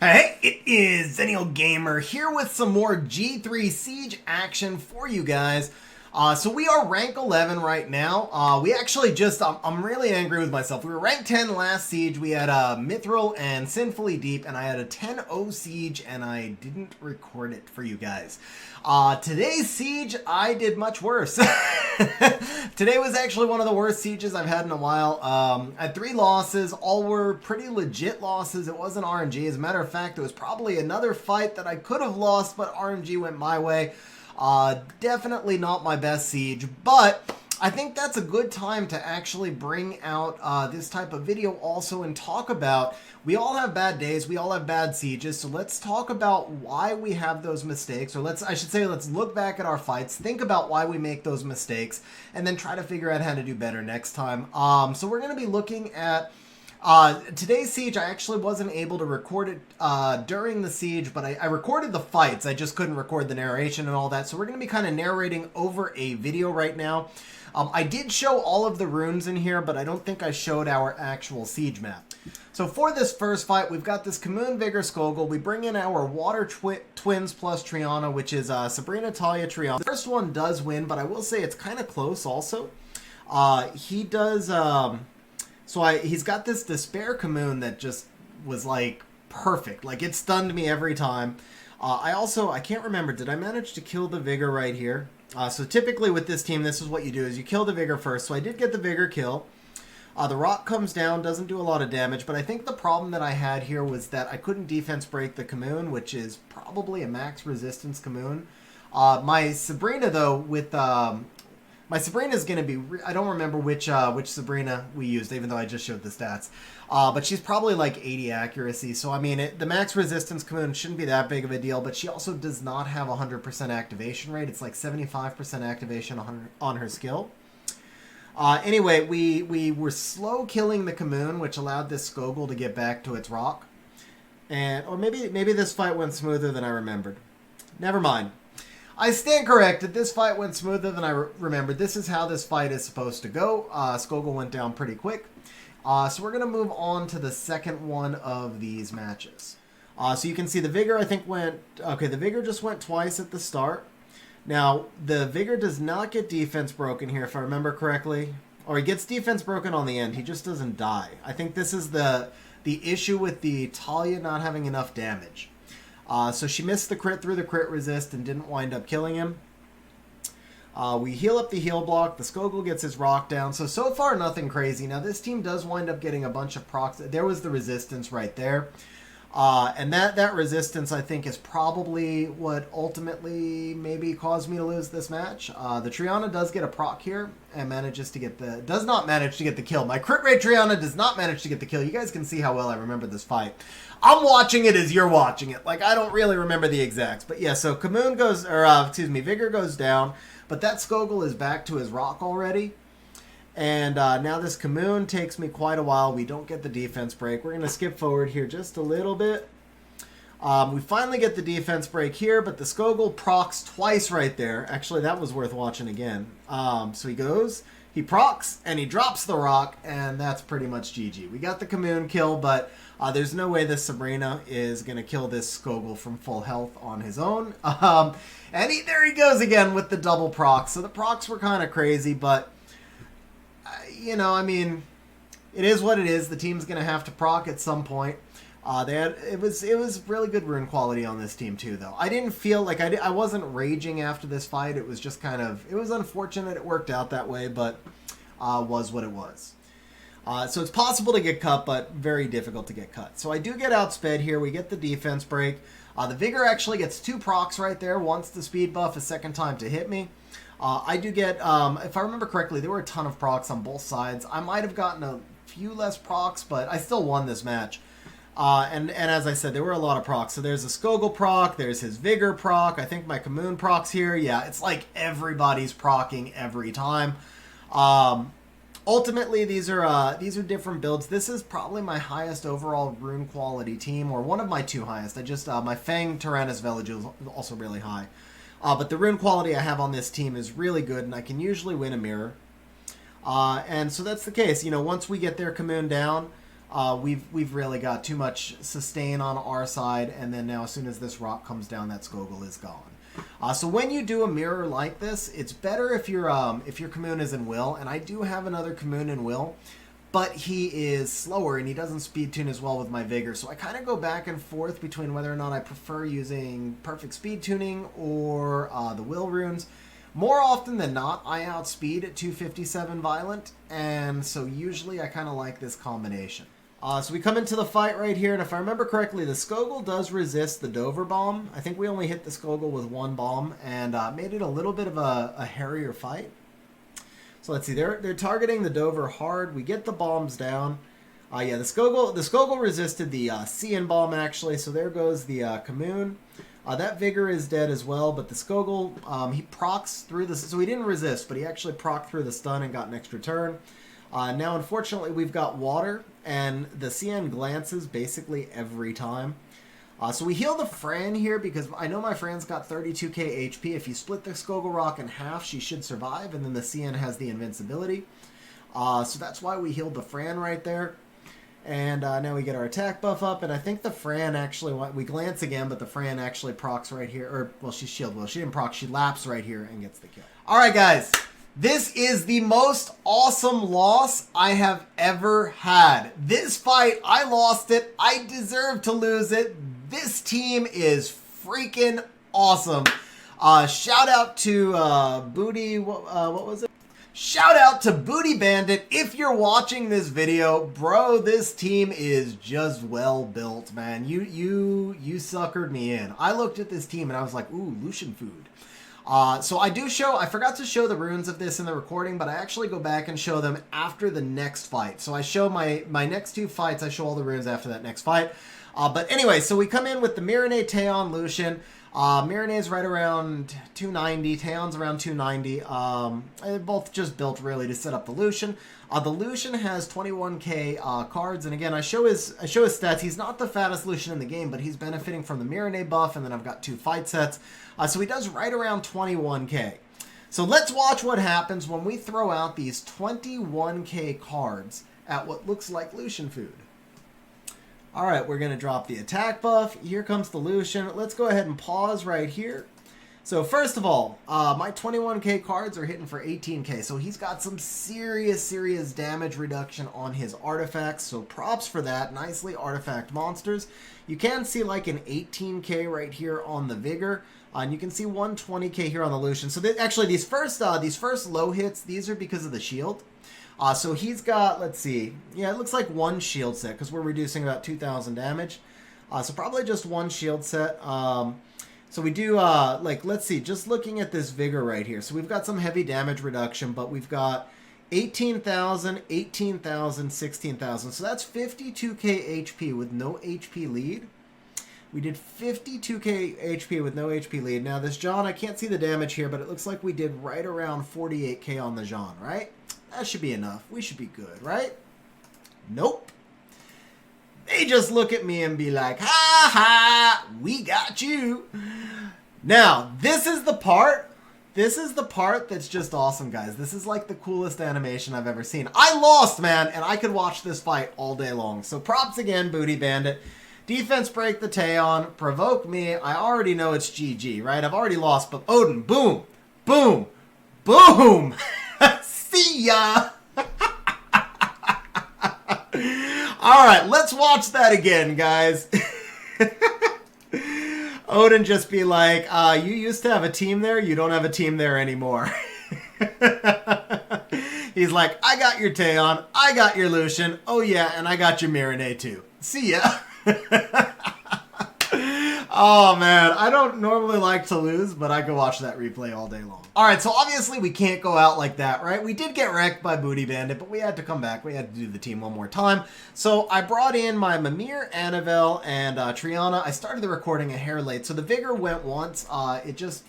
Hey, it is Xennial Gamer here with some more G3 Siege action for you guys. So we are rank 11 right now. We actually just, I'm really angry with myself. We were rank 10 last Siege. We had Mithril and Sinfully Deep, and I had a 10-0 Siege, and I didn't record it for you guys. Today's Siege, I did much worse. Today was actually one of the worst Sieges I've had in a while. I had 3 losses. All were pretty legit losses. It wasn't RNG. As a matter of fact, it was probably another fight that I could have lost, but RNG went my way. Definitely not my best Siege, but I think that's a good time to actually bring out this type of video also and talk about, we all have bad days, we all have bad Sieges, so let's talk about why we have those mistakes, or let's look back at our fights, think about why we make those mistakes, and then try to figure out how to do better next time. So we're going to be looking at today's Siege. I actually wasn't able to record it during the Siege, but I recorded the fights. I just couldn't record the narration and all that. So we're going to be kind of narrating over a video right now. I did show all of the runes in here, but I don't think I showed our actual Siege map. So for this first fight, we've got this KHMUN Vigor Skogul. We bring in our Water Twins plus Triana, which is Sabrina, Talia, Triana. The first one does win, but I will say it's kind of close also. He does... he's got this Despair KHMUN that just was like perfect. Like it stunned me every time. I can't remember, did I manage to kill the Vigor right here? So typically with this team, this is what you do, is you kill the Vigor first. So I did get the Vigor kill. The rock comes down, doesn't do a lot of damage, but I think the problem that I had here was that I couldn't defense break the KHMUN, which is probably a max resistance KHMUN. My Sabrina though, with... my Sabrina is going to be, I don't remember which Sabrina we used, even though I just showed the stats. But she's probably like 80 accuracy. So, I mean, the max resistance KHMUN shouldn't be that big of a deal. But she also does not have 100% activation rate. It's like 75% activation on her skill. Anyway, we were slow killing the KHMUN, which allowed this Skogul to get back to its rock. Or maybe this fight went smoother than I remembered. Never mind. I stand corrected. This fight went smoother than I remembered. This is how this fight is supposed to go. Skogul went down pretty quick. So we're going to move on to the second one of these matches. So you can see the Vigor, I think, went... Okay, the Vigor just went twice at the start. Now, the Vigor does not get defense broken here, if I remember correctly. Or he gets defense broken on the end. He just doesn't die. I think this is the issue with the Talia not having enough damage. So she missed the crit through the crit resist and didn't wind up killing him. We heal up the heal block. The Skogul gets his rock down. So far, nothing crazy. Now, this team does wind up getting a bunch of procs. There was the resistance right there. And that resistance, I think, is probably what ultimately maybe caused me to lose this match. The Triana does get a proc here and does not manage to get the kill. My crit rate Triana does not manage to get the kill. You guys can see how well I remember this fight. I'm watching it as you're watching it. Like, I don't really remember the exacts. But yeah, so KHMUN goes, Vigor goes down. But that Skogul is back to his rock already. And now this KHMUN takes me quite a while. We don't get the defense break. We're going to skip forward here just a little bit. We finally get the defense break here, but the Skogul procs twice right there. Actually, that was worth watching again. So he goes, he procs, and he drops the rock, and that's pretty much GG. We got the KHMUN kill, but there's no way this Sabrina is going to kill this Skogul from full health on his own. And there he goes again with the double procs. So the procs were kind of crazy, but... you know, I mean, it is what it is. The team's going to have to proc at some point. It was really good rune quality on this team too, though. I didn't feel like I wasn't raging after this fight. It was just kind of, it was unfortunate it worked out that way, but was what it was. So it's possible to get cut, but very difficult to get cut. So I do get outsped here. We get the defense break. The Vigor actually gets 2 procs right there. Once the speed buff, a second time to hit me. I do get, if I remember correctly, there were a ton of procs on both sides. I might have gotten a few less procs, but I still won this match. And as I said, there were a lot of procs. So there's a Skogul proc, there's his Vigor proc, I think my KHMUN procs here. Yeah, it's like everybody's procking every time. Ultimately, these are different builds. This is probably my highest overall rune quality team, or one of my 2 highest. My Fang Tyrannus Village is also really high. But the rune quality I have on this team is really good, and I can usually win a mirror. And so that's the case. You know, once we get their KHMUN down, we've really got too much sustain on our side, and then now as soon as this rock comes down, that Skogul is gone. So when you do a mirror like this, it's better if your KHMUN is in Will, and I do have another KHMUN in Will, but he is slower and he doesn't speed tune as well with my Vigor. So I kind of go back and forth between whether or not I prefer using perfect speed tuning or the Will runes. More often than not, I outspeed at 257 Violent, and so usually I kind of like this combination. So we come into the fight right here, and if I remember correctly, the Skogul does resist the Dover bomb. I think we only hit the Skogul with one bomb, and made it a little bit of a hairier fight. So let's see, they're targeting the Dover hard. We get the bombs down. Yeah, the Skogul resisted the SIAN bomb actually, so there goes the KHMUN. That Vigor is dead as well, but the Skogul, he procs through the, so he didn't resist, but he actually procced through the stun and got an extra turn. Now, unfortunately, we've got water, and the SIAN glances basically every time. So we heal the Fran here because I know my Fran's got 32k HP. If you split the Skogul Rock in half, she should survive, and then the SIAN has the invincibility. So that's why we healed the Fran right there. And now we get our attack buff up, and I think the Fran actually, we glance again, but the Fran actually procs right here. Or, well, she's shield. Well, she didn't proc, she laps right here and gets the kill. All right, guys. This is the most awesome loss I have ever had. This fight, I lost it. I deserve to lose it. This team is freaking awesome. Shout out to Booty, what was it? Shout out to Booty Bandit. If you're watching this video, bro, this team is just well built, man. You suckered me in. I looked at this team and I was like, ooh, Lushen food. So I forgot to show the runes of this in the recording, but I actually go back and show them after the next fight. So I show my next two fights, I show all the runes after that next fight. But anyway, so we come in with the MIRINAE, TEON, LUSHEN. MIRINAE's right around 290, TEON's around 290. They're both just built really to set up the LUSHEN. The LUSHEN has 21k cards, and again, I show his stats. He's not the fattest LUSHEN in the game, but he's benefiting from the MIRINAE buff, and then I've got two fight sets. So he does right around 21k. So let's watch what happens when we throw out these 21k cards at what looks like Lushen food. Alright, we're going to drop the attack buff. Here comes the Lushen. Let's go ahead and pause right here. So first of all, my 21k cards are hitting for 18k. So he's got some serious damage reduction on his artifacts. So props for that. Nicely artifact monsters. You can see like an 18k right here on the Vigor. And you can see 120k here on the Lushen. So actually these first low hits, these are because of the shield. So he's got, let's see, yeah, it looks like one shield set because we're reducing about 2,000 damage. So probably just one shield set. So we do, like, let's see, just looking at this Vigor right here. So we've got some heavy damage reduction, but we've got 18,000, 18,000, 16,000. So that's 52k HP with no HP lead. We did 52k HP with no HP lead. Now this Jeanne, I can't see the damage here, but it looks like we did right around 48k on the Jeanne, right? That should be enough. We should be good, right? Nope. They just look at me and be like, ha ha, we got you. Now, this is the part that's just awesome, guys. This is like the coolest animation I've ever seen. I lost, man, and I could watch this fight all day long. So props again, Booty Bandit. Defense break the TEON, provoke me. I already know it's GG, right? I've already lost, but Odin, boom, boom, boom. See ya. All right, let's watch that again, guys. Odin just be like, you used to have a team there. You don't have a team there anymore. He's like, I got your TEON. I got your Lushen. Oh, yeah, and I got your MIRINAE, too. See ya. Oh, man. I don't normally like to lose, but I could watch that replay all day long. All right, so obviously we can't go out like that, right? We did get wrecked by Booty Bandit, but we had to come back. We had to do the team one more time. So I brought in my MIMIRR, ANAVEL, and TRIANA. I started the recording a hair late, so the Vigor went once. It just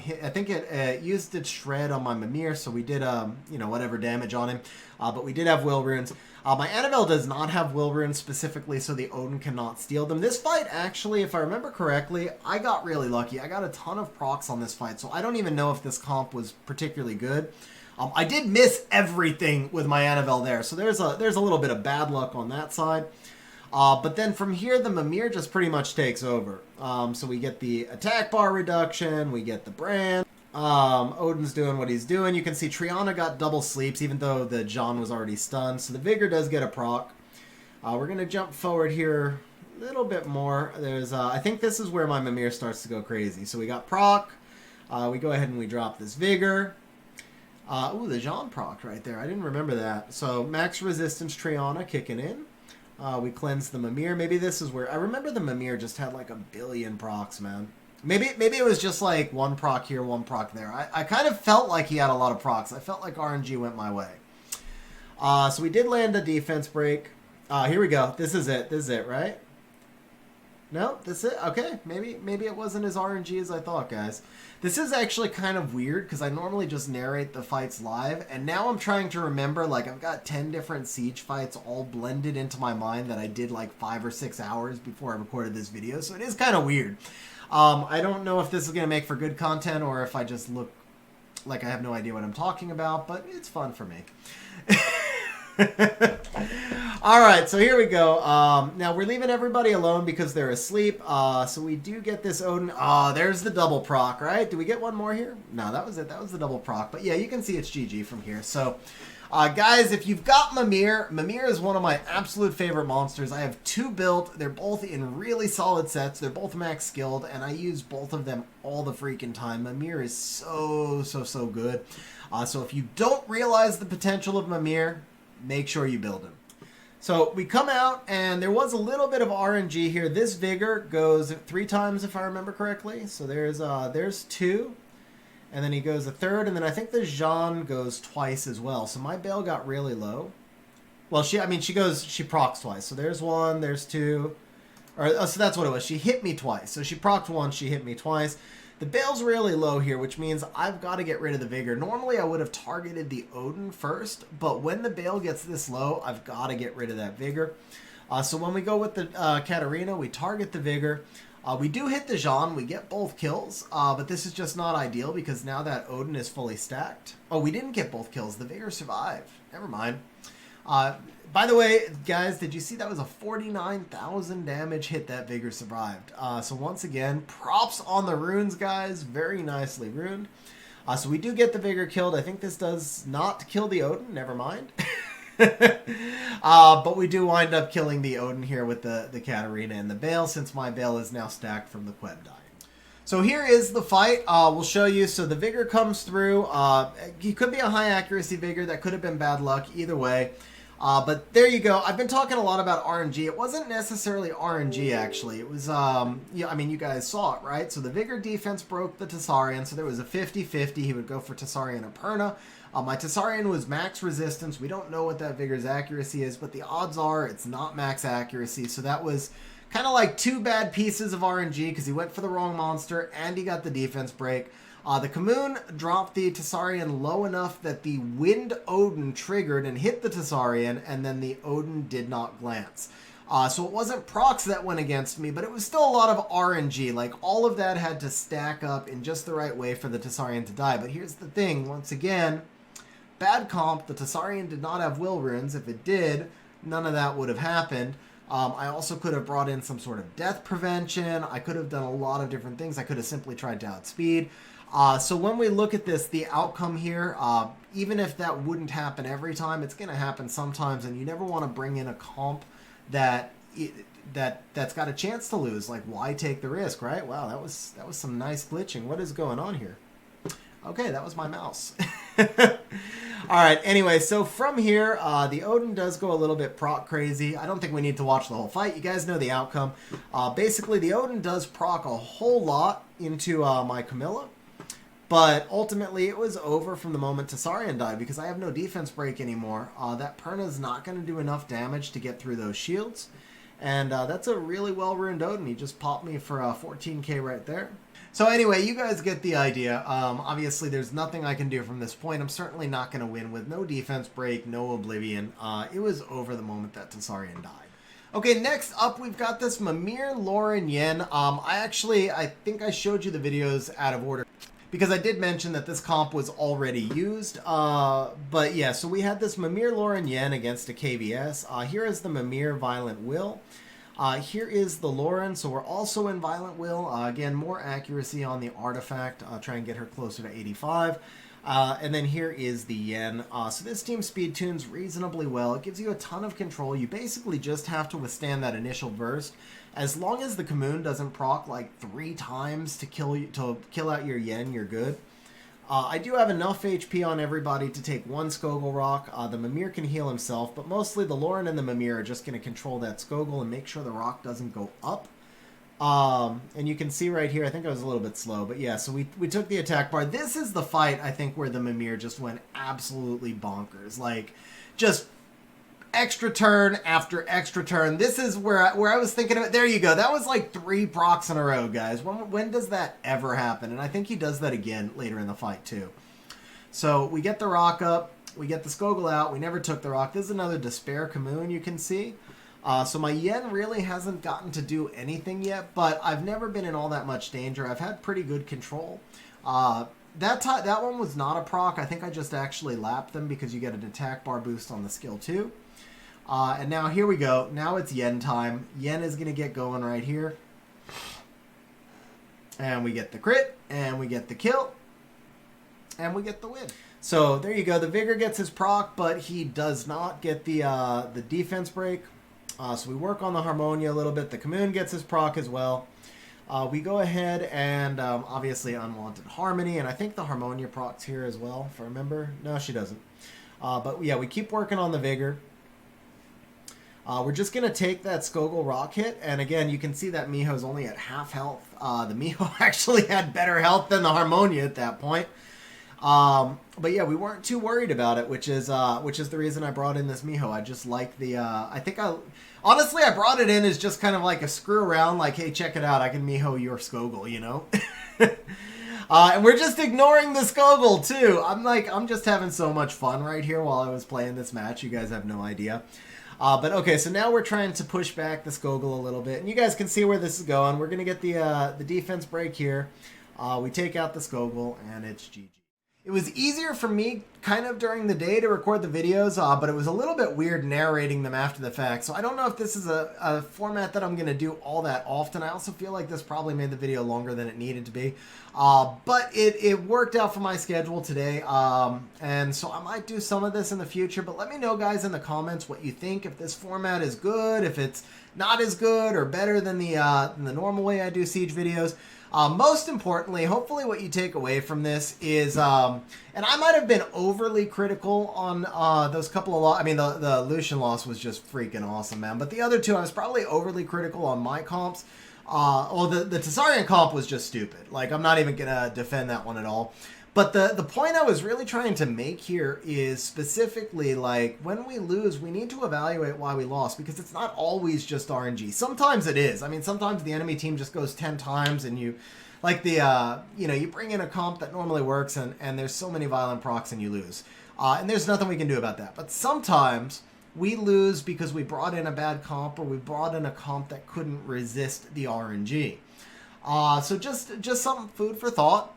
hit, I think it used its shred on my MIMIRR, so we did, you know, whatever damage on him. But we did have will runes. My ANAVEL does not have will runes specifically, so the Odin cannot steal them. This fight, actually, if I remember correctly, I got really lucky. I got a ton of procs on this fight, so I don't even know if this comp was particularly good. I did miss everything with my ANAVEL there, so there's a little bit of bad luck on that side. But then from here, the MIMIRR just pretty much takes over. So we get the attack bar reduction, we get the brand. Odin's doing what he's doing. You can see TRIANA got double sleeps, even though the JEANNE was already stunned. So the Vigor does get a proc. We're going to jump forward here a little bit more. There's, I think this is where my MIMIRR starts to go crazy. So we got proc. We go ahead and we drop this Vigor. Ooh, the JEANNE proc right there. I didn't remember that. So max resistance TRIANA kicking in. We cleanse the MIMIRR. Maybe this is where... I remember the MIMIRR just had like a billion procs, man. Maybe it was just like one proc here, one proc there. I kind of felt like he had a lot of procs. I felt like RNG went my way. So we did land a defense break. Here we go. This is it. This is it, right? No, this is it. Okay, maybe it wasn't as RNG as I thought, guys. This is actually kind of weird because I normally just narrate the fights live, and now I'm trying to remember, like, I've got 10 different Siege fights all blended into my mind that I did like 5 or 6 hours before I recorded this video, so it is kind of weird. I don't know if this is going to make for good content or if I just look like I have no idea what I'm talking about, but it's fun for me. Alright, so here we go. Now we're leaving everybody alone because they're asleep. So we do get this Odin. There's the double proc, right? Do we get one more here? No, that was it. That was the double proc. But yeah, you can see it's GG from here. So, guys, if you've got MIMIRR, MIMIRR is one of my absolute favorite monsters. I have 2 built. They're both in really solid sets. They're both max skilled, and I use both of them all the freaking time. MIMIRR is so good. So if you don't realize the potential of MIMIRR, make sure you build him. So we come out, and there was a little bit of RNG here. This Vigor goes 3 times, if I remember correctly. So there's 2, and then he goes a 3rd, and then I think the JEANNE goes twice as well. So my BALE got really low. Well, she procs twice. So there's 1, there's 2, so that's what it was. She hit me twice. So she procced once, she hit me twice. The BALE's really low here, which means I've got to get rid of the Vigor. Normally, I would have targeted the Odin first, but when the BALE gets this low, I've got to get rid of that Vigor. So when we go with the KATARINA, we target the Vigor. We do hit the JEANNE. We get both kills, but this is just not ideal because now that Odin is fully stacked. Oh, we didn't get both kills. The Vigor survived. Never mind. By the way, guys, did you see that was a 49,000 damage hit that Vigor survived? So once again, props on the runes, guys. Very nicely runed. So we do get the Vigor killed. I think this does not kill the Odin. Never mind. But we do wind up killing the Odin here with the KATARINA and the BALE, since my BALE is now stacked from the Queb dying. So here is the fight. We'll show you. So the Vigor comes through. He could be a high accuracy Vigor. That could have been bad luck. Either way. But there you go. I've been talking a lot about RNG. It wasn't necessarily RNG, actually. It was, yeah, I mean, you guys saw it, right? So the Vigor defense broke the TESARION, so there was a 50-50. He would go for TESARION or PERNA. My TESARION was max resistance. We don't know what that Vigor's accuracy is, but the odds are it's not max accuracy. So that was kind of like 2 bad pieces of RNG because he went for the wrong monster and he got the defense break. The KHMUN dropped the TESARION low enough that the Wind Odin triggered and hit the TESARION, and then the Odin did not glance. So it wasn't procs that went against me, but it was still a lot of RNG. Like, all of that had to stack up in just the right way for the TESARION to die. But here's the thing, once again, bad comp, the TESARION did not have will runes. If it did, none of that would have happened. I also could have brought in some sort of death prevention. I could have done a lot of different things. I could have simply tried to outspeed. So when we look at this, the outcome here, even if that wouldn't happen every time, it's going to happen sometimes, and you never want to bring in a comp that's got a chance to lose. Like, why take the risk, right? Wow, that was some nice glitching. What is going on here? Okay, that was my mouse. Alright, anyway, so from here, the Odin does go a little bit proc crazy. I don't think we need to watch the whole fight. You guys know the outcome. Basically, the Odin does proc a whole lot into my Camilla. But ultimately, it was over from the moment TESARION died because I have no defense break anymore. That Perna is not going to do enough damage to get through those shields. And that's a really well-ruined Odin. He just popped me for 14k right there. So anyway, you guys get the idea. Obviously, there's nothing I can do from this point. I'm certainly not going to win with no defense break, no Oblivion. It was over the moment that TESARION died. Okay, next up, we've got this MIRMIRR LOREN YEN. I think I showed you the videos out of order, because I did mention that this comp was already used. But yeah, so we had this MIRMIRR LOREN YEN against a KVS. Here is the MIMIRR Violent Will. Here is the Loren, so we're also in Violent Will. Again, more accuracy on the artifact. Try and get her closer to 85. And then here is the Yen. So this team speed tunes reasonably well. It gives you a ton of control. You basically just have to withstand that initial burst. As long as the KHMUN doesn't proc like 3 times to kill out your Yen, you're good. I do have enough HP on everybody to take 1 Skogul Rock. The MIMIRR can heal himself, but mostly the Loren and the MIMIRR are just going to control that Skogul and make sure the rock doesn't go up. And you can see right here, I think I was a little bit slow, but yeah, so we took the attack bar. This is the fight, I think, where the MIMIRR just went absolutely bonkers. Like, just extra turn after extra turn. This is where I was thinking of it. There you go. That was like 3 procs in a row, guys. When does that ever happen? And I think he does that again later in the fight, too. So we get the rock up. We get the Skogul out. We never took the rock. This is another Despair KHMUN, you can see. So my Yen really hasn't gotten to do anything yet, but I've never been in all that much danger. I've had pretty good control. That one was not a proc. I think I just actually lapped them because you get an attack bar boost on the skill too. And now here we go. Now it's Yen time. Yen is going to get going right here. And we get the crit, and we get the kill, and we get the win. So there you go. The Vigor gets his proc, but he does not get the defense break. So we work on the Harmonia a little bit. The KHMUN gets his proc as well. We go ahead and obviously Unwanted Harmony, and I think the Harmonia procs here as well, if I remember. No, she doesn't. But yeah, we keep working on the Vigor. We're just going to take that Skogul rock hit, and again, you can see that MIHO's only at half health. The MIHO actually had better health than the Harmonia at that point. But yeah, we weren't too worried about it, which is the reason I brought in this MIHO. I just like the, honestly, I brought it in as just kind of like a screw around, like, hey, check it out, I can MIHO your Skogul, you know? And we're just ignoring the Skogul, too. I'm just having so much fun right here while I was playing this match. You guys have no idea. But okay, so now we're trying to push back the Skogul a little bit, and you guys can see where this is going. We're going to get the defense break here. We take out the Skogul, and it's GG. It was easier for me kind of during the day to record the videos, but it was a little bit weird narrating them after the fact. So I don't know if this is a format that I'm going to do all that often. I also feel like this probably made the video longer than it needed to be. But it worked out for my schedule today. And so I might do some of this in the future. But let me know, guys, in the comments what you think. If this format is good, if it's not as good or better than the normal way I do Siege videos. Most importantly, hopefully what you take away from this is, and I might have been overly critical on those couple of losses. I mean, the LUSHEN loss was just freaking awesome, man. But the other two, I was probably overly critical on my comps. Well, the TESARION comp was just stupid. Like, I'm not even going to defend that one at all. But the point I was really trying to make here is specifically, like, when we lose, we need to evaluate why we lost, because it's not always just RNG. Sometimes it is. I mean, sometimes the enemy team just goes 10 times and you, like you bring in a comp that normally works and there's so many violent procs and you lose. And there's nothing we can do about that. But sometimes we lose because we brought in a bad comp, or we brought in a comp that couldn't resist the RNG. So just some food for thought.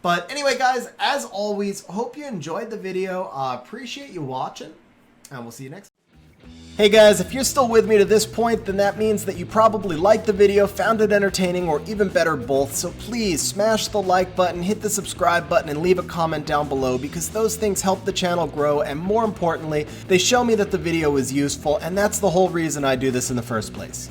But anyway, guys, as always, hope you enjoyed the video. Appreciate you watching, and we'll see you next time. Hey guys, if you're still with me to this point, then that means that you probably liked the video, found it entertaining, or even better, both. So please smash the like button, hit the subscribe button, and leave a comment down below, because those things help the channel grow, and more importantly, they show me that the video is useful, and that's the whole reason I do this in the first place.